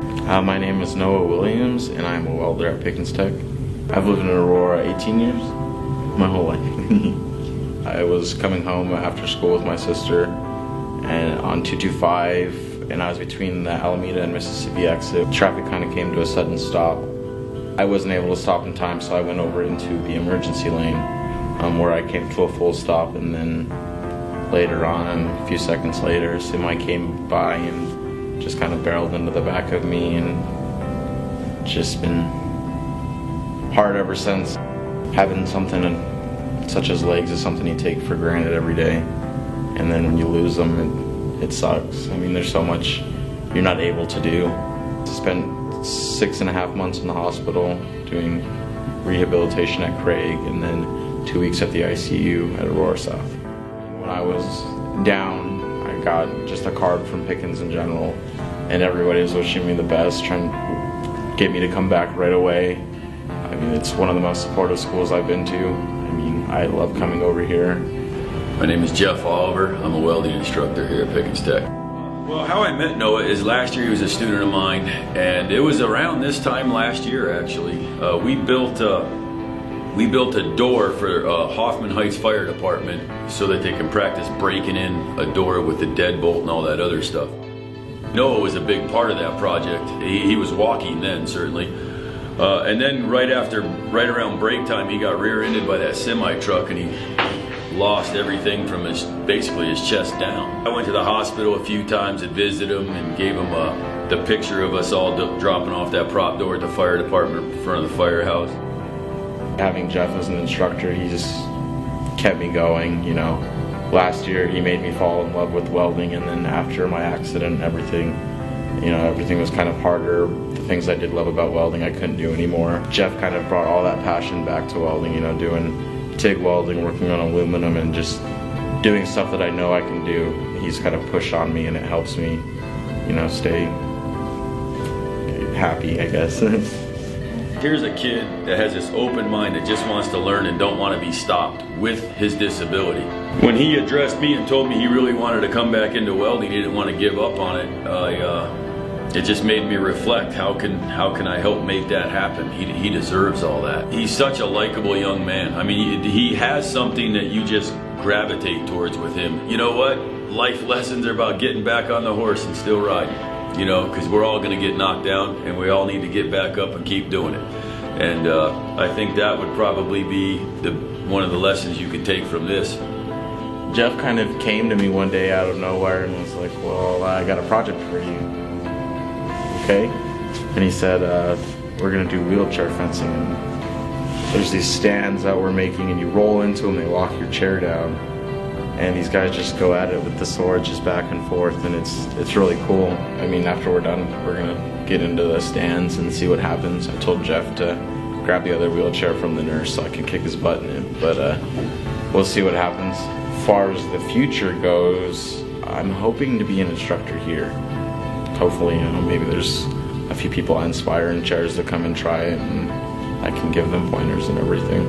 My name is Noah Williams, and I'm a welder at Pickens Tech. I've lived in Aurora 18 years, my whole life. I was coming home after school with my sister, and on 225, and I was between the Alameda and Mississippi exit. Traffic kind of came to a sudden stop. I wasn't able to stop in time, so I went over into the emergency lane, where I came to a full stop, and then later on, a few seconds later, a semi came by and just kind of barreled into the back of me, and just been hard ever since. Having something such as legs is something you take for granted every day, and then when you lose them, it sucks. I mean, there's so much you're not able to do. I spent 6.5 months in the hospital doing rehabilitation at Craig, and then 2 weeks at the ICU at Aurora South. When I was down, I got just a card from Pickens in general, and everybody was wishing me the best, trying to get me to come back right away. I mean, it's one of the most supportive schools I've been to. I mean, I love coming over here. My name is Jeff Oliver. I'm a welding instructor here at Pickens Tech. Well, how I met Noah is last year he was a student of mine, and it was around this time last year actually. We built a door for Hoffman Heights Fire Department so that they can practice breaking in a door with the deadbolt and all that other stuff. Noah was a big part of that project. He was walking then, certainly. And then right around break time, he got rear-ended by that semi-truck, and he lost everything from basically his chest down. I went to the hospital a few times and visited him and gave him the picture of us all dropping off that prop door at the fire department in front of the firehouse. Having Jeff as an instructor, he just kept me going, you know. Last year he made me fall in love with welding, and then after my accident, everything was kind of harder. The things I did love about welding I couldn't do anymore. Jeff kind of brought all that passion back to welding, you know, doing TIG welding, working on aluminum, and just doing stuff that I know I can do. He's kind of pushed on me, and it helps me, you know, stay happy, I guess. Here's a kid that has this open mind that just wants to learn and don't want to be stopped with his disability. When he addressed me and told me he really wanted to come back into welding, he didn't want to give up on it, it just made me reflect, how can I help make that happen? He deserves all that. He's such a likable young man. I mean, he has something that you just gravitate towards with him. You know what? Life lessons are about getting back on the horse and still riding. You know, because we're all going to get knocked down, and we all need to get back up and keep doing it. And I think that would probably be one of the lessons you could take from this. Jeff kind of came to me one day out of nowhere and was like, well, I got a project for you. Okay? And he said, we're going to do wheelchair fencing. And there's these stands that we're making, and you roll into them, they lock your chair down. And these guys just go at it with the sword, just back and forth, and it's really cool. I mean, after we're done, we're gonna get into the stands and see what happens. I told Jeff to grab the other wheelchair from the nurse so I can kick his butt in it, but we'll see what happens. As far as the future goes, I'm hoping to be an instructor here. Hopefully, you know, maybe there's a few people I inspire in chairs to come and try it, and I can give them pointers and everything.